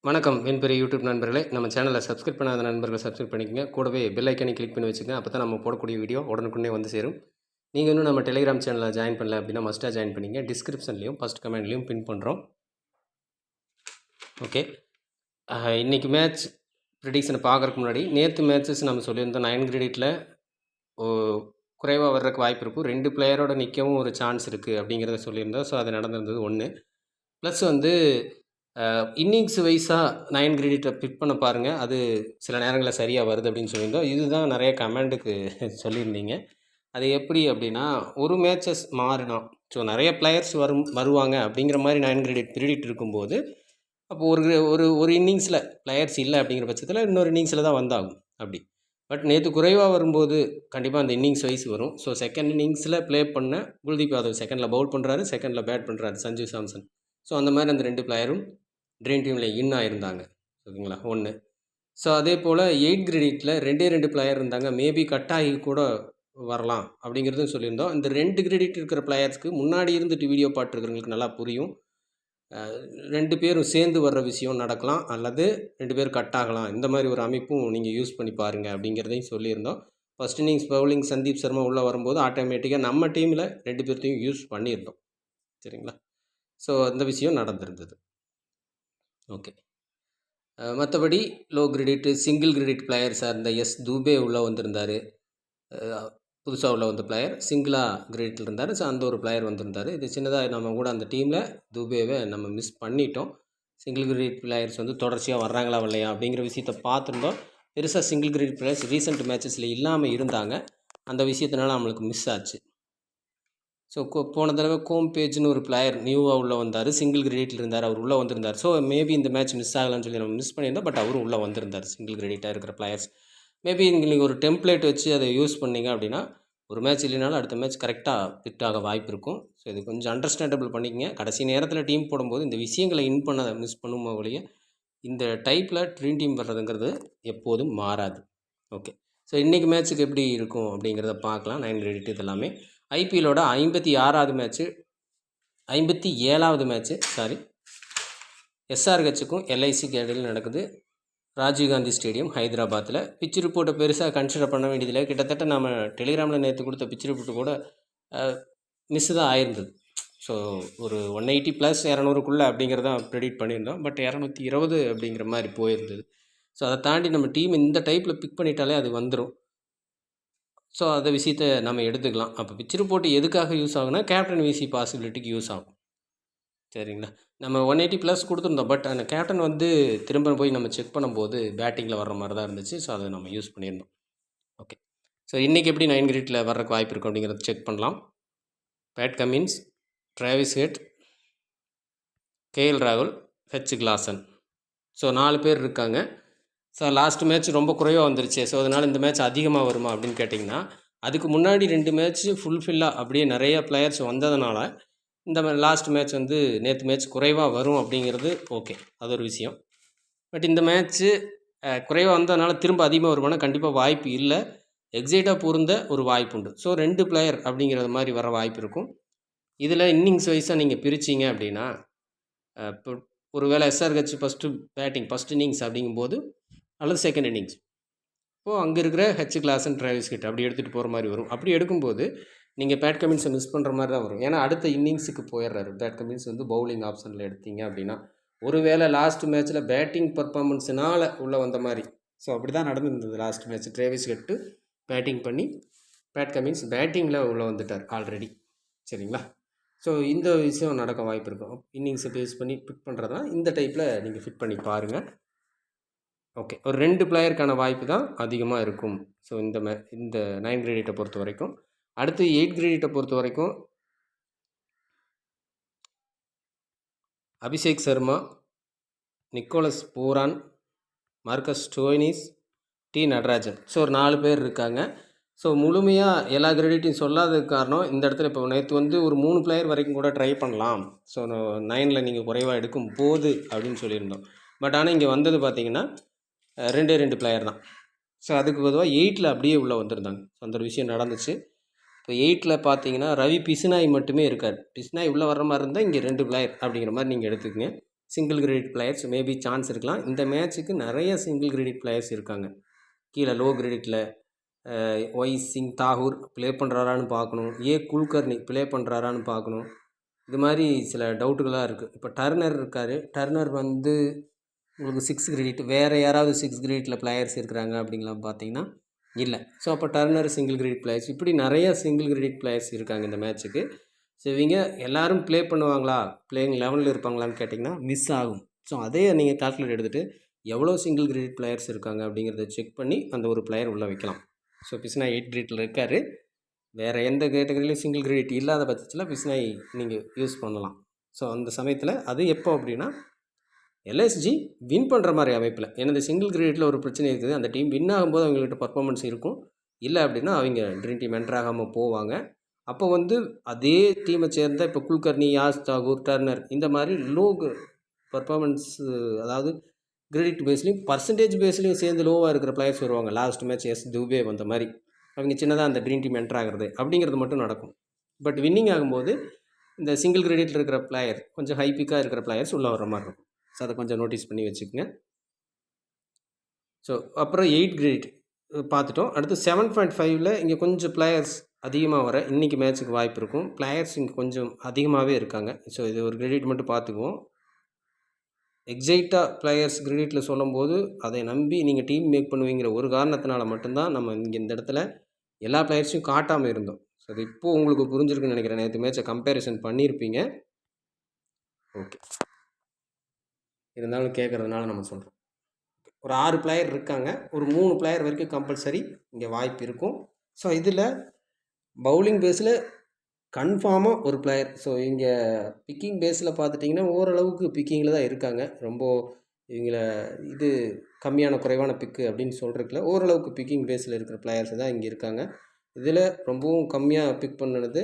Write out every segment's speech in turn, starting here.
வணக்கம் என் பெரிய யூடியூப் நண்பர்களே, நம்ம சேனலை சப்ஸ்கிரைப் பண்ணாத நண்பர்கள் சப்ஸ்கிரைப் பண்ணிக்கங்க. கூடவே பெல் ஐக்கனை கிளிக் பண்ணி வச்சுக்கங்க. அப்போ தான் நம்ம போடக்கூடிய வீடியோ உடனுக்குடனே வந்து சேரும். நீங்கள் இன்னும் நம்ம டெலிகிராம் சேனலில் ஜாயின் பண்ணல அப்படின்னா மஸ்ட்டாக ஜாயின் பண்ணிங்க. டிஸ்கிரிப்ஷன்லையும் ஃபஸ்ட் கமெண்ட்லையும் பின் பண்ணுறோம். ஓகே, இன்றைக்கி மேட்ச் ப்ரிடிக்ஷனை பார்க்குறதுக்கு முன்னாடி நேற்று மேட்சஸ் நம்ம சொல்லியிருந்தோம். 9 கிரெடிட்டில் குறைவாக வர்றதுக்கு வாய்ப்பு இருக்கும். 2 பிளேயரோட நிற்கவும் ஒரு சான்ஸ் இருக்குது அப்படிங்கிறத சொல்லியிருந்தோம். ஸோ அது நடந்திருந்தது ஒன்று. ப்ளஸ் வந்து இன்னிங்ஸ் வைஸாக 9 கிரெடிட்டை பிக் பண்ண பாருங்கள். அது சில நேரங்களில் சரியாக வருது அப்படின்னு சொல்லியிருந்தோம். இதுதான் நிறைய கமெண்ட்டுக்கு சொல்லியிருந்தீங்க. அது எப்படி அப்படின்னா, ஒரு மேட்சஸ் மாறினா ஸோ நிறைய பிளேயர்ஸ் வருவாங்க அப்படிங்கிற மாதிரி 9 கிரெடிட் ப்ரிடிக்ட் இருக்கும்போது, அப்போது ஒரு ஒரு ஒரு இன்னிங்ஸில் பிளேயர்ஸ் இல்லை அப்படிங்கிற பட்சத்தில் இன்னொரு இன்னிங்ஸில் தான் வந்தாகும் அப்படி. பட் நேற்று குறைவாக வரும்போது கண்டிப்பாக அந்த இன்னிங்ஸ் வைஸ் வரும். ஸோ செகண்ட் இன்னிங்ஸில் ப்ளே பண்ண குல்தீப் யாதவ் செகண்டில் பவுல் பண்ணுறாரு, செகண்டில் பேட் பண்ணுறாரு சஞ்சு சாம்சன். ஸோ அந்த மாதிரி அந்த 2 பிளேயரும் ட்ரீம் டீமில் இன் ஆகிருந்தாங்க. ஓகேங்களா, ஒன்று. ஸோ அதே போல் 8 கிரெடிட்டில் 2 பிளேயர் இருந்தாங்க. மேபி கட் ஆகி கூட வரலாம் அப்படிங்கிறதும் சொல்லியிருந்தோம். இந்த 2 கிரெடிட் இருக்கிற பிளேயர்ஸ்க்கு முன்னாடி இருந்துட்டு வீடியோ பார்த்துருக்கிறவங்களுக்கு நல்லா புரியும். 2 பேரும் சேர்ந்து வர்ற விஷயம் நடக்கலாம், அல்லது 2 பேர் கட் ஆகலாம். இந்த மாதிரி ஒரு அமைப்பும் நீங்கள் யூஸ் பண்ணி பாருங்கள் அப்படிங்கிறதையும் சொல்லியிருந்தோம். First innings bowling Sandeep Sharma உள்ளே வரும்போது ஆட்டோமேட்டிக்காக நம்ம டீமில் 2 பேர்த்தையும் யூஸ் பண்ணியிருந்தோம். சரிங்களா, ஸோ அந்த விஷயம் நடந்திருந்தது. ஓகே, மற்றபடி லோ கிரெடிட் சிங்கிள் கிரெடிட் பிளேயர்ஸாக இருந்த தூபே உள்ளே வந்திருந்தார். புதுசாக உள்ள வந்த பிளேயர் சிங்கிளாக கிரெடிட்டில் இருந்தார். ஸோ அந்த ஒரு பிளேயர் வந்திருந்தார். இது சின்னதாக நம்ம கூட அந்த டீமில் தூபேவை நம்ம மிஸ் பண்ணிட்டோம். சிங்கிள் கிரெடிட் பிளேயர்ஸ் வந்து தொடர்ச்சியாக வர்றாங்களா வரலையா அப்படிங்கிற விஷயத்தை பார்த்துருந்தோம். பெருசாக சிங்கிள் கிரெடிட் பிளேயர்ஸ் ரீசெண்ட் மேட்சஸில் இல்லாமல் இருந்தாங்க. அந்த விஷயத்தினால நம்மளுக்கு மிஸ் ஆச்சு. ஸோ போன தடவை கோம் பேஜ்னு ஒரு பிளேயர் நியூவாக உள்ளே வந்தார். சிங்கிள் கிரெடிட்டில் இருந்தார், அவர் உள்ளே வந்திருந்தார். ஸோ மேபி இந்த மேட்ச் மிஸ் ஆகலான்னு சொல்லி நம்ம மிஸ் பண்ணியிருந்தோம். பட் அவரும் உள்ளே வந்திருந்தார். சிங்கிள் கிரெடிட்டாக இருக்கிற பிளேயர்ஸ் மேபி நீங்கள் ஒரு டெம்ப்ளேட் வச்சு அதை யூஸ் பண்ணிங்க அப்படின்னா ஒரு மேட்ச் இல்லைனாலும் அடுத்த மேட்ச் கரெக்டாக ஃபிட் ஆக வாய்ப்பு இருக்கும். ஸோ இது கொஞ்சம் அண்டர்ஸ்டாண்டபிள் பண்ணிக்கங்க. கடைசி நேரத்தில் டீம் போடும்போது இந்த விஷயங்களை மிஸ் பண்ணும் வழியே இந்த டைப்பில் ட்ரீம் டீம் வர்றதுங்கிறது எப்போதும் மாறாது. ஓகே, ஸோ இன்றைக்கி மேட்ச்சுக்கு எப்படி இருக்கும் அப்படிங்கிறத பார்க்கலாம். 9 கிரெடிட் இது எல்லாமே ஐபிஎல்லோட 56வது மேட்ச்சு 57வது மேட்ச்சு எஸ்ஆர்ஹெச்சுக்கும் எல்ஐசிக்கு இடையில் நடக்குது. ராஜீவ்காந்தி ஸ்டேடியம் ஹைதராபாத்தில். பிச் ரிப்போர்ட்டை பெருசாக கன்சிடர் பண்ண வேண்டியதில்லை. கிட்டத்தட்ட நம்ம டெலிகிராமில் நேற்று கொடுத்த பிச் ரிப்போர்ட்டு கூட மிஸ் தான் ஆயிருந்தது. ஸோ ஒரு 180 + 200க்குள்ளே அப்படிங்கிறதான் ப்ரெடிக்ட் பண்ணியிருந்தோம். பட் 220 அப்படிங்கிற மாதிரி போயிருந்தது. ஸோ அதை தாண்டி நம்ம டீம் இந்த டைப்பில் பிக் பண்ணிட்டாலே அது வந்துடும். ஸோ அந்த விஷயத்தை நம்ம எடுத்துக்கலாம். அப்போ பிச் ரிப்போர்ட் எதுக்காக யூஸ் ஆகுனா கேப்டன் விசி பாசிபிலிட்டிக்கு யூஸ் ஆகும். சரிங்களா, நம்ம 180+ கொடுத்துருந்தோம். பட் அந்த கேப்டன் வந்து திரும்ப போய் நம்ம செக் பண்ணும்போது பேட்டிங்கில் வர்ற மாதிரி தான் இருந்துச்சு. ஸோ அதை நம்ம யூஸ் பண்ணியிருந்தோம். ஓகே, ஸோ இன்றைக்கி எப்படி 9 கிரெடிட்டில் வர்றதுக்கு வாய்ப்பு இருக்கும் அப்படிங்கிறத செக் பண்ணலாம். Pat Cummins, Travis head, KL ராகுல், ஹெச் கிளாசன். ஸோ 4 பேர் இருக்காங்க. ஸோ லாஸ்ட் மேட்ச் ரொம்ப குறைவாக வந்துருச்சு. ஸோ அதனால் இந்த மேட்ச் அதிகமாக வருமா அப்படின்னு கேட்டிங்கன்னா, அதுக்கு முன்னாடி 2 மேட்ச்சு ஃபுல்ஃபில்லாக அப்படியே நிறைய பிளேயர்ஸ் வந்ததுனால இந்த லாஸ்ட் மேட்ச் வந்து நேற்று மேட்ச் குறைவாக வரும் அப்படிங்கிறது ஓகே, அது ஒரு விஷயம். பட் இந்த மேட்ச்சு குறைவாக வந்ததுனால திரும்ப அதிகமாக வருமானா கண்டிப்பாக வாய்ப்பு இல்லை. எக்ஸைட்டாக பொருந்த ஒரு வாய்ப்பு உண்டு. ஸோ 2 பிளேயர் அப்படிங்கிறது மாதிரி வர வாய்ப்பு இருக்கும். இதில் இன்னிங்ஸ் வைஸாக நீங்கள் பிரிச்சிங்க அப்படின்னா, இப்போ ஒரு வேளை எஸ்ஆர்ஹெச் ஃபஸ்ட் இன்னிங்ஸ் அப்படிங்கும்போது அல்லது செகண்ட் இன்னிங்ஸ் இப்போது அங்கே இருக்கிற ஹெச் கிளாசன் டிராவிஸ் ஹெட் அப்படி எடுத்துகிட்டு போகிற மாதிரி வரும். அப்படி எடுக்கும்போது நீங்கள் பேட் கமின்ஸை மிஸ் பண்ணுற மாதிரி தான் வரும். ஏன்னா அடுத்த இன்னிங்ஸுக்கு போயிடுறாரு. பேட் கமின்ஸ் வந்து பவுலிங் ஆப்ஷனில் எடுத்தீங்க அப்படின்னா ஒருவேளை லாஸ்ட் மேட்ச்சில் பேட்டிங் பர்ஃபார்மன்ஸுனால் உள்ளே வந்த மாதிரி. ஸோ அப்படி தான் நடந்துருந்தது last match. Travis Head batting பண்ணி பேட் கமின்ஸ் பேட்டிங்கில் உள்ளே வந்துட்டார் ஆல்ரெடி. சரிங்களா, ஸோ இந்த விஷயம் நடக்க வாய்ப்பு இருக்கும். இன்னிங்ஸை பேஸ் பண்ணி பிக் பண்ணுறதுனா இந்த டைப்பில் நீங்கள் ஃபிட் பண்ணி பாருங்கள். ஓகே, ஒரு 2 பிளேயருக்கான வாய்ப்பு தான் அதிகமாக இருக்கும். ஸோ இந்த 9 கிரெடிட்டை பொறுத்த வரைக்கும். அடுத்து 8 கிரெடிட்டை பொறுத்த வரைக்கும் Abhishek Sharma, Nicholas Pooran, Marcus Stoinis, T Natarajan. So ஒரு 4 பேர் இருக்காங்க. ஸோ முழுமையாக எல்லா கிரெடிட்டையும் சொல்லாததுக்கு காரணம் இந்த இடத்துல இப்போ நேற்று வந்து ஒரு 3 பிளேயர் வரைக்கும் கூட ட்ரை பண்ணலாம். ஸோ 9ல் நீங்கள் குறைவாக எடுக்கும் போது அப்படின்னு சொல்லியிருந்தோம். பட் ஆனால் இங்கே வந்தது பார்த்திங்கன்னா 2 பிளேயர் தான். ஸோ அதுக்கு பொதுவாக 8ல் அப்படியே உள்ளே வந்திருந்தாங்க. ஸோ அந்த ஒரு விஷயம் நடந்துச்சு. இப்போ 8ல் பார்த்தீங்கன்னா ரவி பிசுனாய் மட்டுமே இருக்கார். பிசுனாய் உள்ளே வர்ற மாதிரி இருந்தால் இங்கே 2 பிளேயர் அப்படிங்கிற மாதிரி நீங்கள் எடுத்துக்கங்க. Single credit players maybe chance இருக்கலாம். இந்த மேட்ச்சுக்கு நிறைய சிங்கிள் கிரெடிட் பிளேயர்ஸ் இருக்காங்க. கீழே லோ கிரெடிட்டில் ஒய் சிங் தாகூர் ப்ளே பண்ணுறாரான்னு பார்க்கணும். குல்கர்னி ப்ளே பண்ணுறாரான்னு பார்க்கணும். இது மாதிரி சில டவுட்டுகளாக இருக்குது. இப்போ டர்னர் இருக்கார். டர்னர் வந்து உங்களுக்கு 6 கிரெடிட், வேறு யாராவது 6 கிரெடிட்டில் பிளேயர்ஸ் இருக்கிறாங்க அப்படிங்கலாம் பார்த்தீங்கன்னா இல்லை. ஸோ அப்போ டர்னர் சிங்கிள் கிரெடிட் பிளேயர்ஸ், இப்படி நிறைய சிங்கிள் கிரெடிட் பிளேயர்ஸ் இருக்காங்க இந்த மேட்ச்சுக்கு. ஸோ இவங்க எல்லோரும் ப்ளே பண்ணுவாங்களா, பிளேயிங் லெவலில் இருப்பாங்களான்னு கேட்டிங்கன்னா மிஸ் ஆகும். ஸோ அதே நீங்கள் கால்குலேட் எடுத்துகிட்டு எவ்வளோ சிங்கிள் கிரெடிட் பிளேயர்ஸ் இருக்காங்க அப்படிங்கிறத செக் பண்ணி அந்த ஒரு பிளேயர் உள்ளே வைக்கலாம். ஸோ பிஸ்னாய் 8 கிரெடிட்டில் இருக்கார். வேறு எந்த கேட்டகரியிலையும் சிங்கிள் கிரெடிட் இல்லாத பட்சத்தில் பிஸ்னாய் நீங்கள் யூஸ் பண்ணலாம். ஸோ அந்த சமயத்தில் அது எப்போ அப்படின்னா எல்எஸ்ஜி வின் பண்ணுற மாதிரி அமைப்பில். ஏன்னா இந்த சிங்கிள் கிரெடிட்டில் ஒரு பிரச்சனை இருக்குது. அந்த டீம் வின் ஆகும்போது அவங்கள்ட்ட பர்ஃபார்மன்ஸ் இருக்கும். இல்லை அப்படின்னா அவங்க ட்ரீம் டீம் என்டர் ஆகாமல் போவாங்க. அப்போ வந்து அதே டீமை சேர்ந்த இப்போ குல்கர்னி, யாஸ் தாகூர், டர்னர் இந்த மாதிரி லோ பர்ஃபார்மன்ஸ், அதாவது கிரெடிட் பேஸ்லையும் பர்சன்டேஜ் பேஸ்லையும் சேர்ந்து லோவாக இருக்கிற பிளேயர்ஸ் வருவாங்க. லாஸ்ட் மேட்ச் துபே வந்த மாதிரி அவங்க சின்னதாக அந்த ட்ரீம் டீம் என்டர் ஆகிறது அப்படிங்கிறது மட்டும் நடக்கும். பட் வின்னிங் ஆகும்போது இந்த சிங்கிள் கிரெடிட்டில் இருக்கிற பிளேயர் கொஞ்சம் ஹை பிக்காக இருக்கிற பிளேயர்ஸ் உள்ளே வர மாதிரி இருக்கும். ஸோ அதை கொஞ்சம் நோட்டீஸ் பண்ணி வச்சுக்கோங்க. ஸோ அப்புறம் 8 கிரெடிட் பார்த்துட்டோம். அடுத்து 7.5ல் இங்கே கொஞ்சம் பிளேயர்ஸ் அதிகமாக வர இன்றைக்கி மேட்ச்சுக்கு வாய்ப்பு இருக்கும். பிளேயர்ஸ் இங்கே கொஞ்சம் அதிகமாகவே இருக்காங்க. ஸோ இது ஒரு கிரெடிட் மட்டும் பார்த்துக்குவோம். எக்ஸைட்டாக பிளேயர்ஸ் கிரெடிட்டில் சொல்லும்போது அதை நம்பி நீங்கள் டீம் மேக் பண்ணுவீங்கிற ஒரு காரணத்தினால மட்டும்தான் நம்ம இங்கே இந்த இடத்துல எல்லா பிளேயர்ஸையும் காட்டாமல் இருந்தோம். ஸோ அது இப்போது உங்களுக்கு புரிஞ்சிருக்குன்னு நினைக்கிறேன். நேற்று மேட்சை கம்பேரிசன் பண்ணியிருப்பீங்க. ஓகே, இருந்தாலும் கேட்குறதுனால நம்ம சொல்கிறோம். ஒரு 6 பிளேயர் இருக்காங்க. ஒரு 3 பிளேயர் வரைக்கும் கம்பல்சரி இங்கே வாய்ப்பு இருக்கும். ஸோ இதில் பவுலிங் பேஸில் கன்ஃபார்மாக ஒரு பிளேயர். ஸோ இங்கே பிக்கிங் பேஸில் பார்த்துட்டிங்கன்னா ஓரளவுக்கு பிக்கிங்கில் தான் இருக்காங்க. ரொம்ப இவங்கள இது கம்மியான குறைவான பிக்கு அப்படின்னு சொல்கிறதுக்குல ஓரளவுக்கு பிக்கிங் பேஸில் இருக்கிற பிளேயர்ஸ் தான் இங்கே இருக்காங்க. இதில் ரொம்பவும் கம்மியாக பிக் பண்ணினது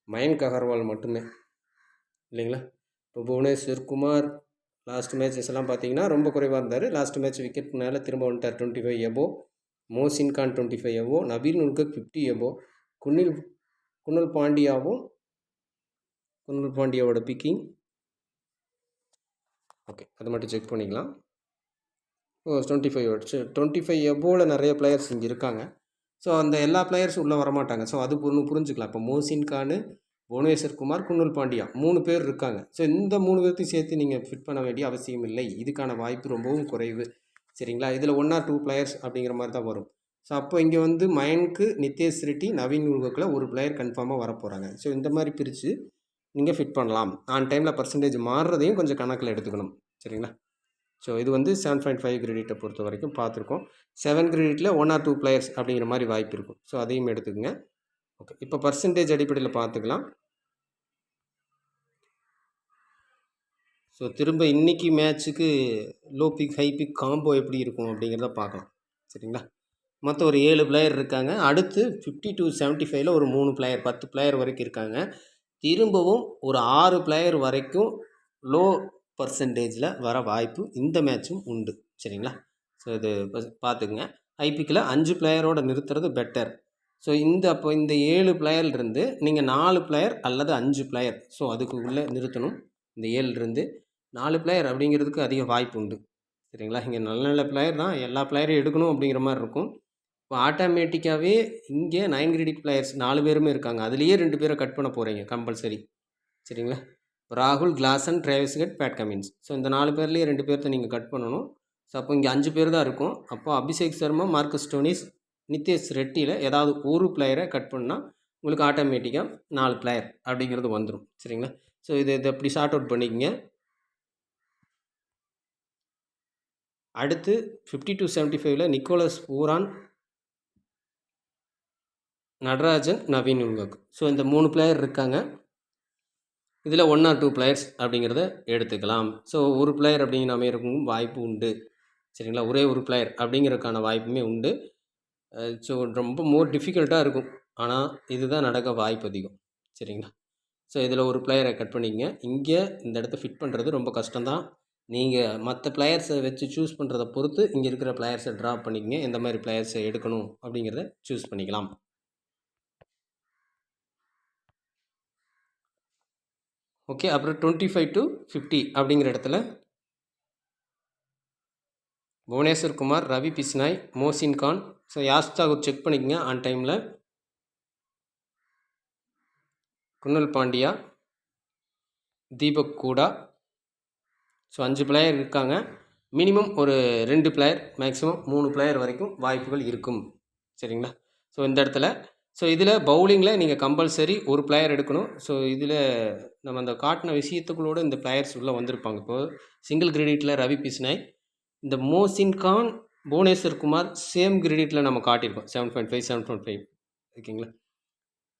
மயங்க் அகர்வால் மட்டுமே இல்லைங்களா. இப்போ புவனேஸ்வர் குமார் லாஸ்ட் மேட்சஸ் எல்லாம் பார்த்தீங்கன்னா ரொம்ப குறைவாக இருந்தார். லாஸ்ட் மேட்ச் விக்கெட்னால திரும்ப வந்துட்டார். 25 எபோ. மோசின் கான் 25 எபோ. நபீல் உல்கர் 50 எபோ. குணல் பாண்டியாவோட பிக்கிங் ஓகே, அதை மட்டும் செக் பண்ணிக்கலாம். 25 எபோவில் நிறைய பிளேயர்ஸ் இங்கே இருக்காங்க. ஸோ அந்த எல்லா பிளேயர்ஸும் உள்ளே வரமாட்டாங்க. ஸோ அது புரிஞ்சுக்கலாம். இப்போ மோசின் கான், புவனேஸ்வர் குமார், குணல் பாண்டியா 3 பேர் இருக்காங்க. ஸோ இந்த 3 பேர்த்தையும் சேர்த்து நீங்கள் ஃபிட் பண்ண வேண்டிய அவசியம் இல்லை. இதுக்கான வாய்ப்பு ரொம்பவும் குறைவு. சரிங்களா. இதில் 1 or 2 பிளேயர்ஸ் அப்படிங்கிற மாதிரி தான் வரும். ஸோ அப்போ இங்கே வந்து மயங்க்கு, நித்தேஷ் ரெட்டி, நவீன் உல்கக்கில் ஒரு பிளேயர் கன்ஃபார்மாக வரப்போகிறாங்க. ஸோ இந்த மாதிரி பிரித்து நீங்கள் ஃபிட் பண்ணலாம். ஆன் டைமில் பர்சன்டேஜ் மாறுறதையும் கொஞ்சம் கணக்கில் எடுத்துக்கணும். சரிங்களா. ஸோ இது வந்து 7.5 கிரெடிட்டை பொறுத்த வரைக்கும் பார்த்துருக்கோம். 7 கிரெடிட்டில் 1 or 2 பிளேயர்ஸ் அப்படிங்கிற மாதிரி வாய்ப்பு இருக்கும். ஸோ அதையும் எடுத்துக்கோங்க. ஓகே, இப்போ பர்சன்டேஜ் அடிப்படையில் பார்த்துக்கலாம். ஸோ திரும்ப இன்றைக்கி மேட்ச்சுக்கு low pick high pick combo எப்படி இருக்கும் அப்படிங்கிறத பார்க்கலாம். சரிங்களா. மொத்தம் ஒரு 7 பிளேயர் இருக்காங்க. அடுத்து 50 to 75ல் ஒரு 3 பிளேயர், 10 பிளேயர் வரைக்கும் இருக்காங்க. திரும்பவும் ஒரு 6 பிளேயர் வரைக்கும் லோ பர்சன்டேஜில் வர வாய்ப்பு இந்த மேட்சும் உண்டு. சரிங்களா. ஸோ இது பார்த்துக்குங்க. ஐபிக்கில் 5 பிளேயரோடு நிறுத்துறது பெட்டர். ஸோ அப்போ இந்த 7 பிளேயர்லேருந்து நீங்கள் 4 பிளேயர் அல்லது 5 பிளேயர், ஸோ அதுக்கு உள்ளே நிறுத்தணும். இந்த 7லேருந்து 4 பிளேயர் அப்படிங்கிறதுக்கு அதிக வாய்ப்பு உண்டு. சரிங்களா. இங்கே நல்ல நல்ல பிளேயர் தான், எல்லா பிளேயரையும் எடுக்கணும் அப்படிங்கிற மாதிரி இருக்கும். இப்போ ஆட்டோமேட்டிக்காகவே இங்கே 9 கிரெடிட் பிளேயர்ஸ் 4 பேருமே இருக்காங்க. அதுலேயே 2 பேரை கட் பண்ண போகிறீங்க கம்பல்சரி. சரிங்களா. ராகுல், Klaasen, Travis head, Pat Cummins. So இந்த 4 பேர்லேயே 2 பேர்த்த நீங்கள் கட் பண்ணணும். ஸோ அப்போ இங்கே 5 பேர் தான் இருக்கும். அப்போ அபிஷேக் சர்மா, மார்க்கஸ் ஸ்டோனிஸ், நித்தேஷ் ரெட்டியில் ஏதாவது ஒரு பிளேயரை கட் பண்ணால் உங்களுக்கு ஆட்டோமேட்டிக்காக 4 பிளேயர் அப்படிங்கிறது வந்துடும். சரிங்களா. ஸோ இதை அப்படி ஷார்ட் அவுட் பண்ணிக்கங்க. அடுத்து 50 to 75ல் Nicholas Pooran, Natarajan, Naveen Ul Haq. So இந்த 3 பிளேயர் இருக்காங்க. இதில் 1 or 2 பிளேயர்ஸ் அப்படிங்கிறத எடுத்துக்கலாம். ஸோ ஒரு பிளேயர் அப்படிங்கிற அமையறக்கும் வாய்ப்பு உண்டு. சரிங்களா. ஒரே ஒரு பிளேயர் அப்படிங்கிறதுக்கான வாய்ப்புமே உண்டு. ஸோ ரொம்ப மோர் டிஃபிகல்ட்டாக இருக்கும். ஆனால் இதுதான் நடக்க வாய்ப்பு அதிகம். சரிங்களா. ஸோ இதில் ஒரு பிளேயரை கட் பண்ணிக்கங்க. இங்கே இந்த இடத்த ஃபிட் பண்ணுறது ரொம்ப கஷ்டம்தான். நீங்கள் மற்ற பிளேயர்ஸை வச்சு சூஸ் பண்ணுறதை பொறுத்து இங்கே இருக்கிற பிளேயர்ஸை ட்ராப் பண்ணிக்கங்க. எந்த மாதிரி பிளேயர்ஸை எடுக்கணும் அப்படிங்கிறத சூஸ் பண்ணிக்கலாம். ஓகே. அப்புறம் 25 to 50 அப்படிங்கிற இடத்துல புவனேஸ்வர் குமார், ரவி பிஸ்னாய், மோசின் கான். ஸோ யாஷ் தாகூர் செக் பண்ணிக்கங்க ஆன் டைமில். குன்னல் பாண்டியா, தீபக் கூடா. ஸோ 5 பிளேயர் இருக்காங்க. மினிமம் ஒரு 2 பிளேயர், மேக்ஸிமம் 3 பிளேயர் வரைக்கும் வாய்ப்புகள் இருக்கும். சரிங்களா? ஸோ இந்த இடத்துல இதில் பவுலிங்கில் நீங்கள் கம்பல்சரி ஒரு பிளேயர் எடுக்கணும். ஸோ இதில் நம்ம அந்த காட்டின விஷயத்துக்குள்ளோட இந்த பிளேயர்ஸ் உள்ளே வந்திருப்பாங்க. இப்போது சிங்கிள் கிரெடிட்டில் ரவி பிஸ்னாய், இந்த மோசின் கான், புவனேஸ்வர் குமார் சேம் கிரெடிட்டில் நம்ம காட்டியிருக்கோம் 7.5 7.5. ஓகேங்களா?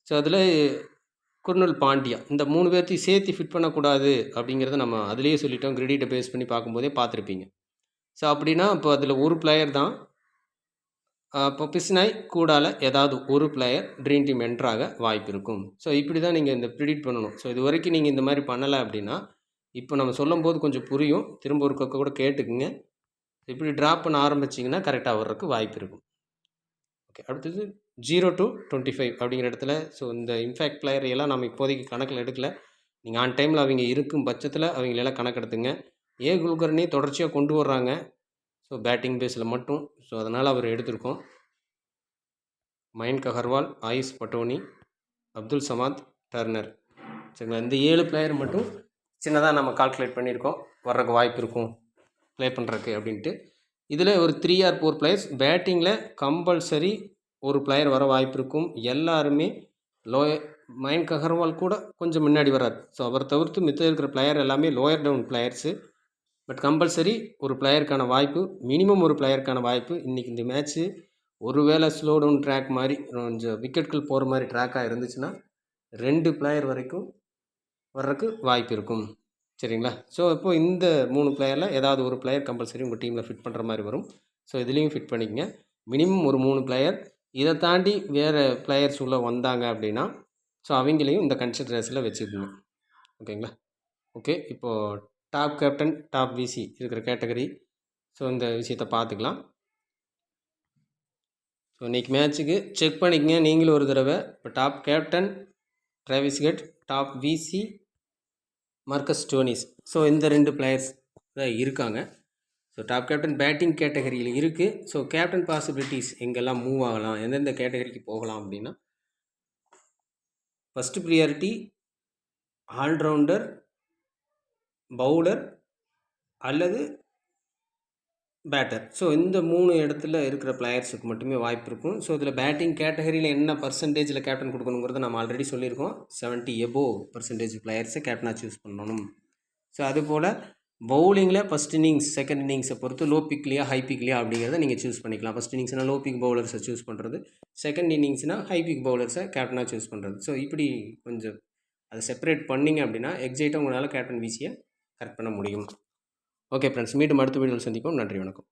ஸோ அதில் குர்னல் பாண்டியா, இந்த 3 பேர்த்தையும் சேர்த்து ஃபிட் பண்ணக்கூடாது அப்படிங்கிறத நம்ம அதிலேயே சொல்லிட்டோம். கிரெடிட்டை பேஸ் பண்ணி பார்க்கும்போதே பார்த்துருப்பீங்க. ஸோ அப்படின்னா இப்போ அதில் ஒரு பிளேயர் தான். இப்போ பிஸ்னாய் கூடால ஏதாவது ஒரு பிளேயர் ட்ரீம் டீம் என்ட்ராக வாய்ப்பு இருக்கும். ஸோ இப்படி தான் நீங்கள் இந்த ப்ரிடிக்ட் பண்ணணும். ஸோ இது வரைக்கும் நீங்கள் இந்த மாதிரி பண்ணலை அப்படின்னா இப்போ நம்ம சொல்லும்போது கொஞ்சம் புரியும். திரும்ப ஒரு கூட கேட்டுக்குங்க. இப்படி ட்ராப் பண்ண ஆரம்பிச்சிங்கன்னா கரெக்டாக வர்றதுக்கு வாய்ப்பு இருக்கும். ஓகே. அடுத்தது 0 to 25 அப்படிங்கிற இடத்துல ஸோ இந்த இம்பேக்ட் பிளேயர் எல்லாம் நம்ம இப்போதைக்கு கணக்கில் எடுக்கல. நீங்கள் ஆன் டைமில் அவங்க இருக்கும் பட்சத்தில் அவங்களெல்லாம் கணக்கெடுத்துங்க. ஏ குல்கர்னி தொடர்ச்சியாக கொண்டு வர்றாங்க. ஸோ பேட்டிங் பேஸில் மட்டும். ஸோ அதனால் அவர் எடுத்திருக்கோம். மயன்க் அகர்வால், ஆயுஷ் பட்டோனி, அப்துல் சமாத், டர்னர். சரிங்களா? இந்த 7 பிளேயர் மட்டும் சின்னதாக நம்ம கால்குலேட் பண்ணியிருக்கோம். வர்றதுக்கு வாய்ப்பு இருக்கும் ப்ளே பண்ணுறதுக்கு அப்படின்ட்டு. இதில் ஒரு 3 or 4 பிளேயர்ஸ் பேட்டிங்கில் கம்பல்சரி ஒரு பிளேயர் வர வாய்ப்பு இருக்கும். எல்லாருமே மயன்க் அகர்வால் கூட கொஞ்சம் முன்னாடி வர்றார். ஸோ அவர் தவிர்த்து மித்த இருக்கிற பிளேயர் எல்லாமே lower down players. But compulsory ஒரு பிளேயருக்கான வாய்ப்பு, மினிமம் ஒரு பிளேயருக்கான வாய்ப்பு. இன்றைக்கி இந்த மேட்ச்சு ஒருவேளை ஸ்லோ டவுன் ட்ராக் மாதிரி கொஞ்சம் விக்கெட்கள் போகிற மாதிரி ட்ராக்காக இருந்துச்சுன்னா 2 பிளேயர் வரைக்கும் வர்றதுக்கு வாய்ப்பு இருக்கும். சரிங்களா? ஸோ இப்போது இந்த 3 பிளேயரில் ஏதாவது ஒரு பிளேயர் கம்பல்சரி உங்கள் டீமில் ஃபிட் பண்ணுற மாதிரி வரும். ஸோ இதுலேயும் ஃபிட் பண்ணிக்கங்க. மினிமம் ஒரு 3 பிளேயர். இதை தாண்டி வேறு பிளேயர்ஸ் உள்ளே வந்தாங்க அப்படின்னா ஸோ அவங்களையும் இந்த கன்சிடரேஷனில் வச்சுக்கோங்க. ஓகேங்களா? ஓகே. இப்போது டாப் கேப்டன், டாப் விசி இருக்கிற கேட்டகரி. ஸோ இந்த விஷயத்தை பார்த்துக்கலாம். ஸோ இன்றைக்கி மேட்ச்சுக்கு செக் பண்ணிக்கங்க நீங்களும் ஒரு தடவை. இப்போ top captain Travis Head, top VC Marcus Stoinis. So இந்த 2 பிளேயர்ஸ் தான் இருக்காங்க. ஸோ டாப் கேப்டன் பேட்டிங் கேட்டகரியில் இருக்குது. ஸோ கேப்டன் பாசிபிலிட்டிஸ் எங்கெல்லாம் மூவ் ஆகலாம், எந்தெந்த கேட்டகரிக்கு போகலாம் அப்படின்னா ஃபஸ்ட்டு ப்ரியாரிட்டி ஆல்ரவுண்டர், பவுலர் அல்லது பேட்டர். ஸோ இந்த 3 இடத்துல இருக்கிற பிளேயர்ஸுக்கு மட்டுமே வாய்ப்பு இருக்கும். ஸோ இதில் பேட்டிங் கேட்டகரியில் என்ன பர்சன்டேஜில் கேப்டன் கொடுக்கணுங்கிறத நம்ம ஆல்ரெடி சொல்லியிருக்கோம். 70 எபோவ்% பிளேயர்ஸை கேப்டனாக சூஸ் பண்ணணும். ஸோ அதுபோல் பவுலிங்கில் ஃபஸ்ட் இன்னிங்ஸ், செகண்ட் இன்னிங்ஸை பொறுத்து லோ பிக்லையா ஹை பிக்லையா அப்படிங்கிறத நீங்கள் சூஸ் பண்ணிக்கலாம். ஃபஸ்ட் இன்னிங்ஸ்னால் லோ பிக் பவுலர்ஸை சூஸ் பண்ணுறது, செகண்ட் இன்னிங்ஸ்னால் ஹை பிக் பவுலர்ஸை கேப்டனாக சூஸ் பண்ணுறது. ஸோ இப்படி கொஞ்சம் அதை செப்பரேட் பண்ணிங்க அப்படின்னா எக்ஸைட்டாக உங்களால் கேப்டன் விசியை கரெக்ட் பண்ண முடியும். ஓகே ஃப்ரெண்ட்ஸ், மீண்டும் அடுத்த வீடியோவில் சந்திப்போம். நன்றி, வணக்கம்.